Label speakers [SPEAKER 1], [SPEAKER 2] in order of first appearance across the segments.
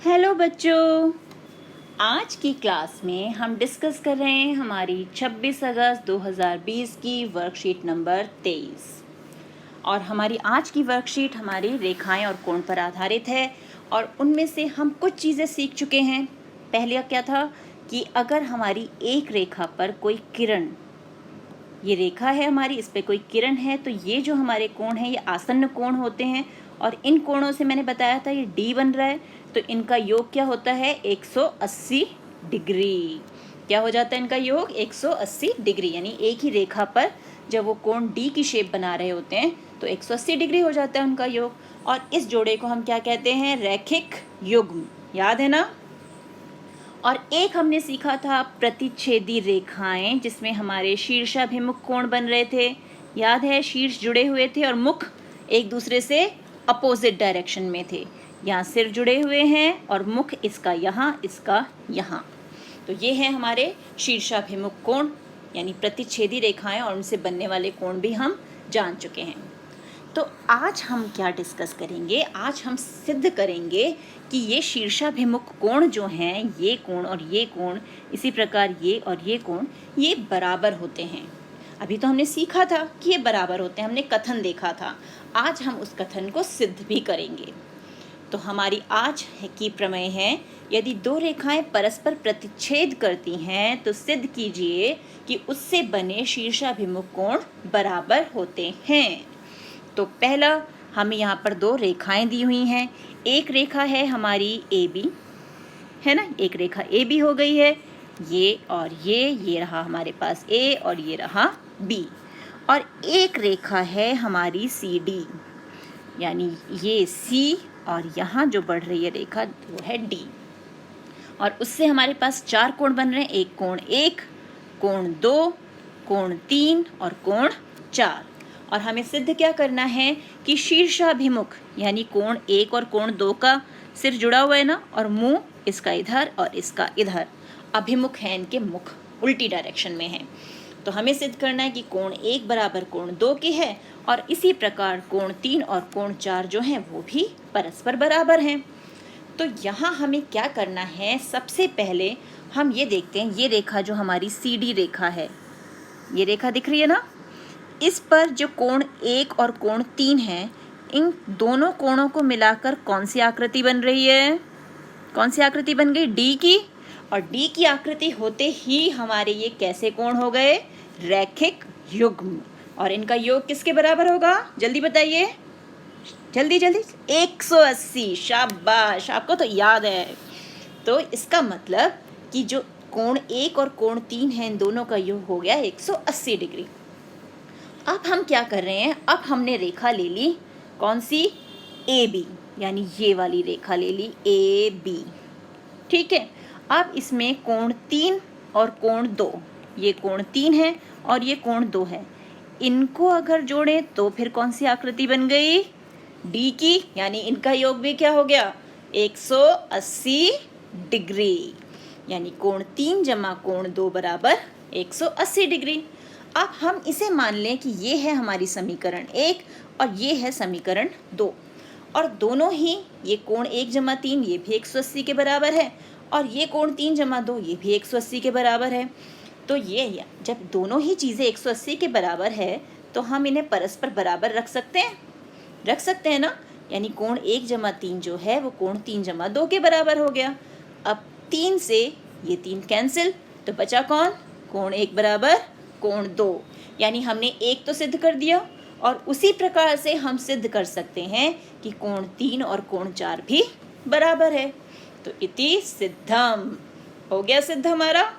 [SPEAKER 1] Hello बच्चों, आज की क्लास में हम डिस्कस कर रहे हैं हमारी 26 अगस्त 2020 की वर्कशीट नंबर 23। और हमारी आज की वर्कशीट हमारी रेखाएं और कोण पर आधारित है और उनमें से हम कुछ चीज़ें सीख चुके हैं। पहले क्या था कि अगर हमारी एक रेखा पर कोई किरण, ये रेखा है हमारी, इस पे कोई किरण है तो ये जो हमारे कोण हैं ये आसन्न कोण होते हैं और इन कोणों से मैंने बताया था ये डी बन रहा है तो इनका योग क्या होता है 180 डिग्री। क्या हो जाता है इनका योग 180 डिग्री, यानी एक ही रेखा पर जब वो कोण डी की शेप बना रहे होते हैं तो 180 डिग्री हो जाता है उनका योग। और इस जोड़े को हम क्या कहते हैं, रैखिक युग्म, याद है ना। और एक हमने सीखा था प्रतिच्छेदी रेखाएं, जिसमें हमारे शीर्षाभिमुख कोण बन रहे थे, याद है, शीर्ष जुड़े हुए थे और मुख एक दूसरे से अपोजिट डायरेक्शन में थे। यहाँ सिर जुड़े हुए हैं और मुख इसका यहाँ, इसका यहाँ। तो ये है हमारे शीर्षाभिमुख कोण, यानी प्रतिच्छेदी रेखाएं, और उनसे बनने वाले कोण भी हम जान चुके हैं। तो आज हम क्या डिस्कस करेंगे, आज हम सिद्ध करेंगे कि ये शीर्षाभिमुख कोण जो हैं, ये कोण और ये कोण, इसी प्रकार ये और ये कोण, ये बराबर होते हैं। अभी तो हमने सीखा था कि ये बराबर होते हैं, हमने कथन देखा था। आज हम उस कथन को सिद्ध भी करेंगे। तो हमारी आज की प्रमेय है, यदि दो रेखाएं परस्पर प्रतिच्छेद करती हैं तो सिद्ध कीजिए कि उससे बने शीर्षाभिमुख कोण बराबर होते हैं। तो पहला, हमें यहाँ पर दो रेखाएं दी हुई हैं। एक रेखा है हमारी ए बी, है ना, एक रेखा ए बी हो गई है, ये और ये रहा हमारे पास ए और ये रहा बी। और एक रेखा है हमारी सी डी, यानी ये सी और यहाँ जो बढ़ रही है रेखा वो है डी। और उससे हमारे पास चार कोण बन रहे हैं, एक कोण 1, कोण 2, कोण 3 और कोण 4। और हमें सिद्ध क्या करना है कि शीर्षाभिमुख, यानी कोण 1 और कोण 2 का सिर जुड़ा हुआ है ना, और मुंह इसका इधर और इसका इधर, अभिमुख है इनके मुख, उल्टी डायरेक्शन में है। तो हमें सिद्ध करना है कि कोण 1 बराबर कोण 2 के है और इसी प्रकार कोण 3 और कोण 4 जो हैं वो भी परस्पर बराबर हैं। तो यहाँ हमें क्या करना है, सबसे पहले हम ये देखते हैं, ये रेखा जो हमारी सी डी रेखा है, ये रेखा दिख रही है ना, इस पर जो कोण 1 और कोण 3 है, इन दोनों कोणों को मिलाकर कौन सी आकृति बन रही है, कौन सी आकृति बन गई, डी की। और डी की आकृति होते ही हमारे ये कैसे कोण हो गए, रैखिक युग्म। और इनका योग किसके बराबर होगा, जल्दी बताइए, जल्दी जल्दी, 180। शाबाश, आपको तो याद है। तो इसका मतलब कि जो कोण 1 और कोण 3 है, इन दोनों का योग हो गया 180 डिग्री। अब हम क्या कर रहे हैं, अब हमने रेखा ले ली कौन सी, ए बी, यानी ये वाली रेखा ले ली ए बी, ठीक है। अब इसमें कोण 3 और कोण 2, ये कोण 3 है और ये कोण 2 है, इनको अगर जोड़ें तो फिर कौन सी आकृति बन गई, डी की, यानी इनका योग भी क्या हो गया 180 डिग्री, यानी कोण 3 जमा कोण 2 बराबर 180 डिग्री। अब हम इसे मान लें कि ये है हमारी समीकरण 1 और ये है समीकरण 2, और दोनों ही, ये कोण 1 जमा 3 ये भी 180 के बराबर है और ये कोण 3 जमा 2 ये भी 180 के बराबर है। तो ये जब दोनों ही चीज़ें 180 के बराबर है तो हम इन्हें परस्पर बराबर रख सकते हैं ना, यानी कोण 1 जमा 3 जो है वो कोण 3 जमा 2 के बराबर हो गया। अब 3 से ये 3 कैंसिल, तो बचा कौन, कोण 1 बराबर कोण 2, यानी हमने एक तो सिद्ध कर दिया और उसी प्रकार से हम सिद्ध कर सकते हैं कि कोण 3 और कोण 4 भी बराबर है। तो इति सिद्धम, हो गया सिद्ध हमारा।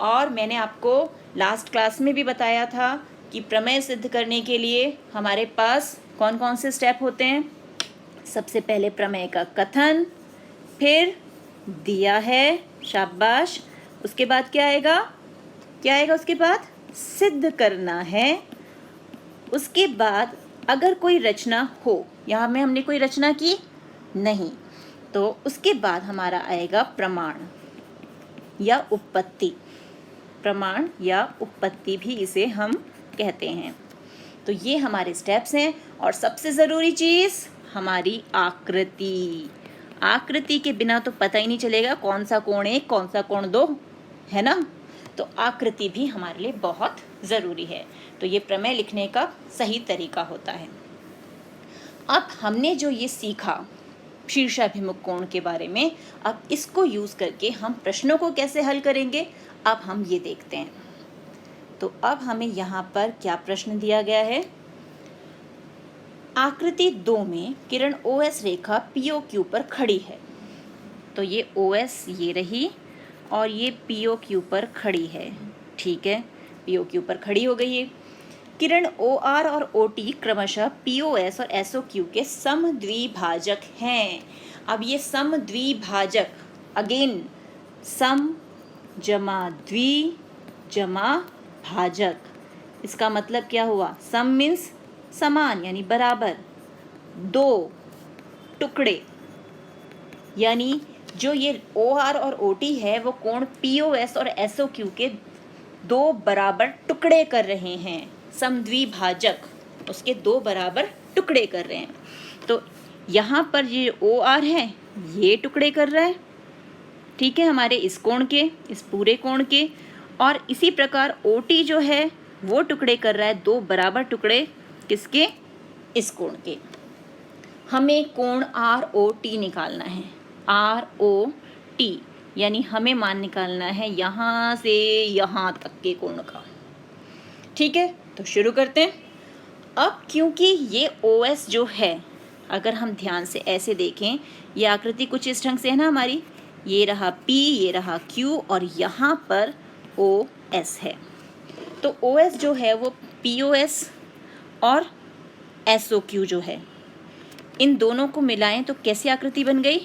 [SPEAKER 1] और मैंने आपको लास्ट क्लास में भी बताया था कि प्रमेय सिद्ध करने के लिए हमारे पास कौन कौन से स्टेप होते हैं। सबसे पहले प्रमेय का कथन, फिर दिया है, शाबाश, उसके बाद क्या आएगा, उसके बाद सिद्ध करना है, उसके बाद अगर कोई रचना हो, यहाँ में हमने कोई रचना की नहीं, तो उसके बाद हमारा आएगा प्रमाण या उत्पत्ति, प्रमाण या उत्पत्ति भी इसे हम कहते हैं। तो ये हमारे स्टेप्स हैं। और सबसे ज़रूरी चीज़ हमारी आकृति, आकृति के बिना तो पता ही नहीं चलेगा कौन सा कोण 1 कौन सा कोण 2, है ना। तो आकृति भी हमारे लिए बहुत ज़रूरी है। तो ये प्रमेय लिखने का सही तरीका होता है। अब हमने जो ये सीखा शीर्षाभिमुख कोण के बारे में, अब इसको यूज़ करके हम प्रश्नों को कैसे हल करेंगे, अब हम ये देखते हैं। तो अब हमें यहाँ पर क्या प्रश्न दिया गया है। आकृति 2 में किरण OS रेखा POQ पर खड़ी है। तो ये OS ये रही और ये POQ पर खड़ी है, ठीक है, POQ पर खड़ी हो गई है। किरण OR और OT क्रमशः POS और SOQ के समद्विभाजक हैं। अब ये समद्विभाजक, अगेन सम जमा द्वि जमा भाजक, इसका मतलब क्या हुआ, सम मीन्स समान यानी बराबर, दो टुकड़े, यानी जो ये OR और OT है वो कोण POS और SOQ के दो बराबर टुकड़े कर रहे हैं। समद्विभाजक उसके दो बराबर टुकड़े कर रहे हैं। तो यहाँ पर ये OR है, ये टुकड़े कर रहा है, ठीक है, हमारे इस कोण के, इस पूरे कोण के। और इसी प्रकार OT जो है वो टुकड़े कर रहा है, दो बराबर टुकड़े किसके, इस कोण के। हमें कोण ROT निकालना है, ROT, यानी हमें मान निकालना है यहाँ से यहाँ तक के कोण का, ठीक है। तो शुरू करते हैं। अब क्योंकि ये OS जो है, अगर हम ध्यान से ऐसे देखें, ये आकृति कुछ इस ढंग से है ना हमारी, ये रहा P, ये रहा Q और यहाँ पर OS है। तो OS जो है वो POS और SOQ जो है, इन दोनों को मिलाएं तो कैसी आकृति बन गई,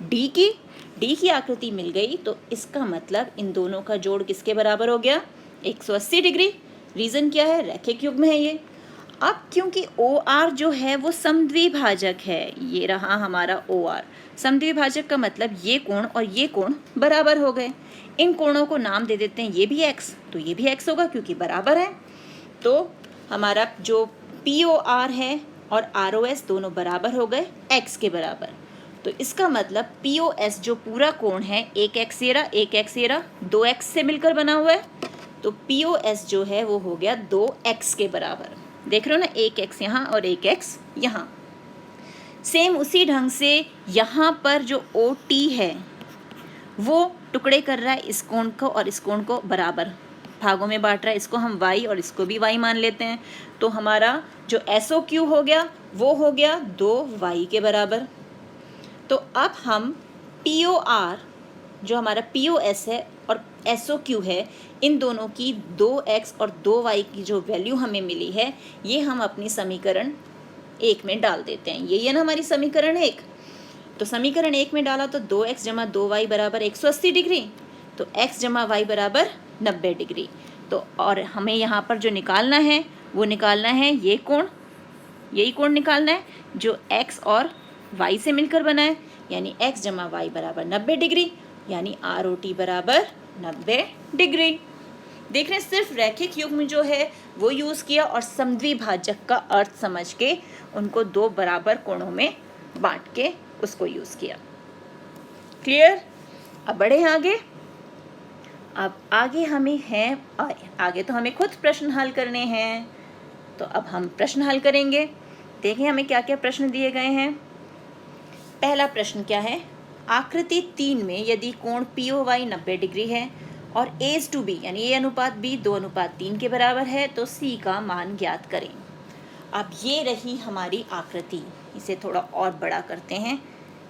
[SPEAKER 1] D की आकृति मिल गई। तो इसका मतलब इन दोनों का जोड़ किसके बराबर हो गया, 180 डिग्री। रीज़न क्या है, रैखिक युग्म है ये। अब क्योंकि OR जो है वो समद्विभाजक है, ये रहा हमारा OR, समद्विभाजक का मतलब ये कोण और ये कोण बराबर हो गए। इन कोणों को नाम दे देते हैं, ये भी X तो ये भी X होगा क्योंकि बराबर है। तो हमारा जो POR है और ROS दोनों बराबर हो गए X के बराबर। तो इसका मतलब POS जो पूरा कोण है, एक X ये रहा, 2X से मिलकर बना हुआ है। तो POS जो है वो हो गया 2X के बराबर। देख रहे हो ना, एक X यहाँ और एक X यहाँ। सेम उसी ढंग से यहाँ पर जो OT है वो टुकड़े कर रहा है इस कोण को और इस कोण को बराबर भागों में बांट रहा है। इसको हम Y और इसको भी Y मान लेते हैं। तो हमारा जो SOQ हो गया वो हो गया 2Y के बराबर। तो अब हम POR जो हमारा POS है और SOQ है, इन दोनों की 2X और 2Y की जो वैल्यू हमें मिली है, ये हम अपनी समीकरण 1 में डाल देते हैं। यही है ना हमारी समीकरण 1। तो समीकरण 1 में डाला तो 2X जमा 2Y बराबर 180 डिग्री, तो X जमा Y बराबर 90 डिग्री। तो और हमें यहाँ पर जो निकालना है वो निकालना है ये कोण, यही कोण निकालना है जो X और Y से मिलकर बना है, यानी X जमा Y बराबर 90 डिग्री, यानी ROT बराबर 90 डिग्री। देख रहे हैं, सिर्फ रैखिक युग्म जो है वो यूज़ किया और समद्विभाजक का अर्थ समझ के उनको दो बराबर कोणों में बांट के उसको यूज़ किया। क्लियर? अब बढ़े आगे। अब आगे हमें है, आगे तो हमें खुद प्रश्न हल करने हैं। तो अब हम प्रश्न हल करेंगे। देखें हमें क्या क्या प्रश्न दिए गए हैं। पहला प्रश्न क्या है, आकृति 3 में यदि कोण POY 90 डिग्री है और A/B यानी A अनुपात B 2:3 के बराबर है तो C का मान ज्ञात करें। अब ये रही हमारी आकृति, इसे थोड़ा और बड़ा करते हैं।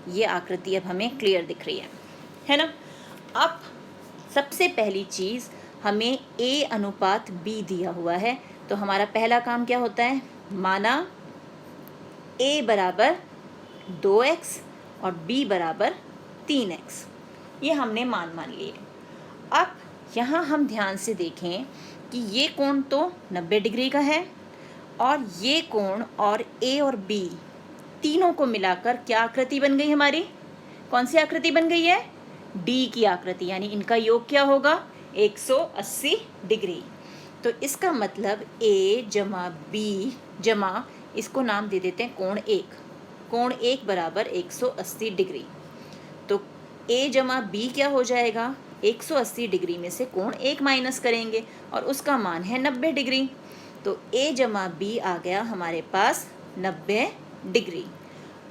[SPEAKER 1] ये आकृति अब हमें क्लियर दिख रही है ना। अब सबसे पहली चीज़, हमें A अनुपात B दिया हुआ है, तो हमारा पहला काम क्या होता है, माना A बराबर 2X और B बराबर 3X, ये हमने मान लिए। अब यहाँ हम ध्यान से देखें कि ये कोण तो 90 डिग्री का है और ये कोण और A और B तीनों को मिलाकर क्या आकृति बन गई हमारी, कौन सी आकृति बन गई है, D की आकृति, यानी इनका योग क्या होगा 180 डिग्री। तो इसका मतलब A जमा B जमा, इसको नाम दे देते हैं कोण 1, कोण 1 बराबर 180 डिग्री। a जमा b क्या हो जाएगा, 180 डिग्री में से कोण 1 माइनस करेंगे और उसका मान है 90 डिग्री। तो a जमा b आ गया हमारे पास 90 डिग्री।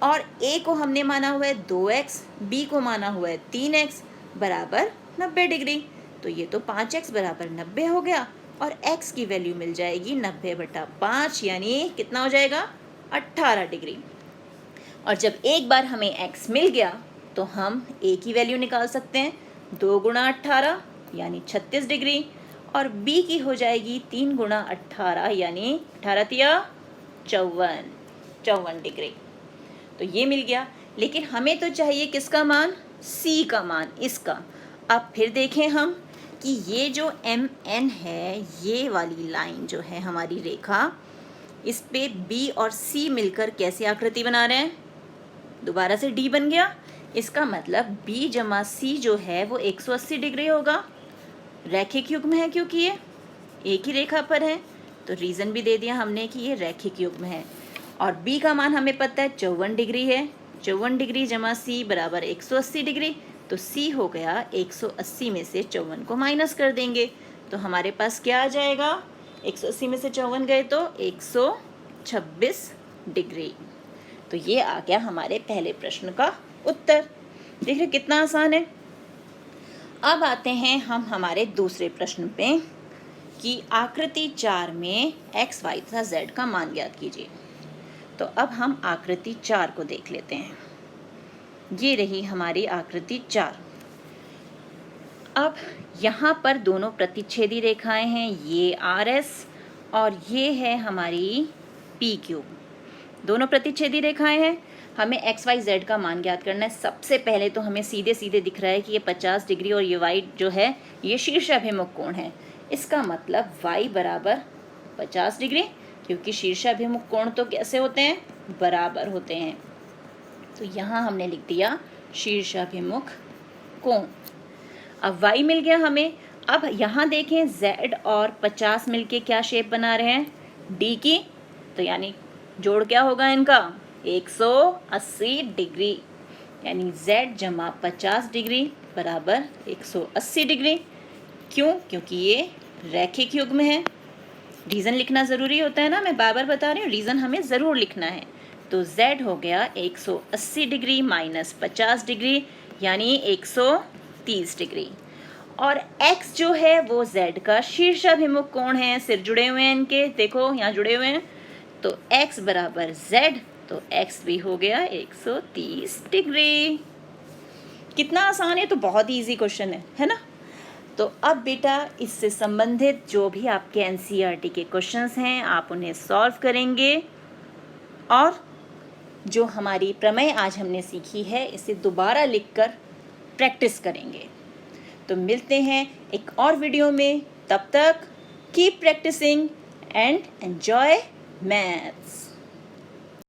[SPEAKER 1] और a को हमने माना हुआ है 2x, b को माना हुआ है 3x बराबर 90 डिग्री। तो ये तो 5x बराबर 90 हो गया और x की वैल्यू मिल जाएगी 90/5, यानी कितना हो जाएगा, 18 डिग्री। और जब एक बार हमें x मिल गया तो हम a की वैल्यू निकाल सकते हैं, 2 गुणा 18 यानी 36 डिग्री, और b की हो जाएगी 3 गुणा 18 यानी 18 तिया 54 डिग्री। तो ये मिल गया, लेकिन हमें तो चाहिए किसका मान, c का मान, इसका। अब फिर देखें हम कि ये जो MN है, ये वाली लाइन जो है हमारी रेखा, इस पे B और C मिलकर कैसी आकृति बना रहे हैं, दोबारा से D बन गया। इसका मतलब B जमा C जो है वो 180 डिग्री होगा, रैखिक युग्म है क्योंकि ये एक ही रेखा पर है। तो रीज़न भी दे दिया हमने कि ये रैखिक युग्म है। और B का मान हमें पता है 54 डिग्री है, 54 डिग्री जमा C बराबर 180 डिग्री। तो C हो गया 180 में से 54 को माइनस कर देंगे तो हमारे पास क्या आ जाएगा, 180 में से 54 गए तो 126 डिग्री। तो ये आ गया हमारे पहले प्रश्न का उत्तर। देख रहे कितना आसान है। अब आते हैं हम हमारे दूसरे प्रश्न पे कि आकृति 4 में x, y तथा z का मान ज्ञात कीजिए। तो अब हम आकृति 4 को देख लेते हैं। ये रही हमारी आकृति 4। अब यहाँ पर दोनों प्रतिच्छेदी रेखाएं हैं, ये RS और ये है हमारी PQ। दोनों प्रतिच्छेदी रेखाएं हैं। हमें x, y, z का मान ज्ञात करना है। सबसे पहले तो हमें सीधे सीधे दिख रहा है कि ये 50 डिग्री और ये y जो है ये शीर्षाभिमुख कोण है। इसका मतलब y बराबर 50 डिग्री, क्योंकि शीर्षाभिमुख कोण तो कैसे होते हैं, बराबर होते हैं। तो यहाँ हमने लिख दिया शीर्षाभिमुख कोण। अब y मिल गया हमें। अब यहाँ देखें z और 50 मिलके क्या शेप बना रहे हैं, D की। तो यानी जोड़ क्या होगा इनका, 180 डिग्री, यानी z जमा 50 डिग्री बराबर 180 डिग्री। क्यों, क्योंकि ये रैखिक युग्म है। रीज़न लिखना ज़रूरी होता है ना, मैं बार बार बता रही हूँ, रीज़न हमें ज़रूर लिखना है। तो z हो गया 180 डिग्री माइनस 50 डिग्री यानी 130 डिग्री। और x जो है वो z का शीर्षाभिमुख कोण है। सिर जुड़े हुए हैं इनके, देखो यहाँ जुड़े हुए हैं। तो x बराबर z, तो x भी हो गया 130 डिग्री। कितना आसान है, तो बहुत ही ईजी क्वेश्चन है ना। तो अब बेटा इससे संबंधित जो भी आपके NCERT के क्वेश्चंस हैं आप उन्हें सॉल्व करेंगे, और जो हमारी प्रमेय आज हमने सीखी है इसे दोबारा लिखकर प्रैक्टिस करेंगे। तो मिलते हैं एक और वीडियो में, तब तक keep practising and enjoy maths.